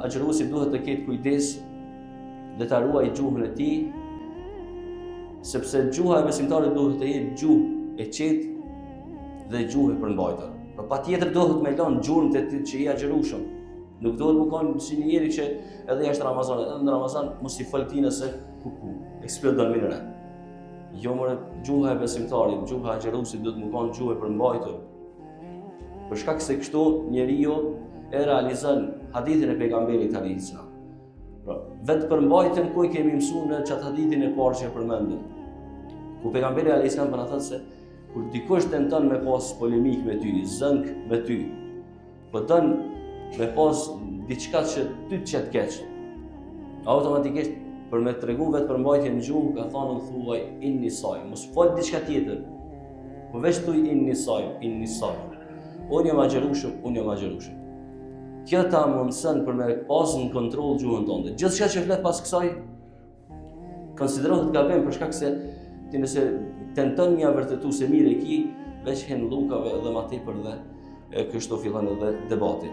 agjëruesi duhet të ketë kujdes dhe ta ruajë gjuhën e tij, sepse gjuha e besimtarit duhet të jetë gjuhë e qetë dhe gjuhë e përmbajtur. Por patjetër duhet me lënë gjurmët e tij që i agjërueshëm. Nuk duhet më kanë si njëri që edhe jashtë Ramazanit, edhe në Ramazan mos i fal tina se eksplodon minëra. Jo more gjuha e besimtarit, gjuha e agjëruesit duhet më kanë gjuhë e përmbajtur. Për shkak se kështu njeriu e realizon hadithin e pejgamberit alayhis salam. Pra, vetë përmbajtjen ku i kemi mësuar në çat hadithin e parë që përmendëm. Ku pejgamberi alayhis salam na thotë se kur dikush tenton me pas polemik me ty, zënk me ty, po don me pas diçka që ty të qet keq, automatikisht për me tregu vetë përmbajtjen në gjuhë ka thonë thuaj inni saim, mos fol diçka tjetër. Po veç thuaj inni saim. Unë jam agjërueshëm. Kjo ta mundson për me pas në kontroll gjuhën tonë. Gjithçka që flet pas kësaj konsiderohet gabim për shkak se ti nëse tenton mja vërtetu se mirë e ki, veç hen llukave dhe ma tepër dhe kështu fillon edhe debati.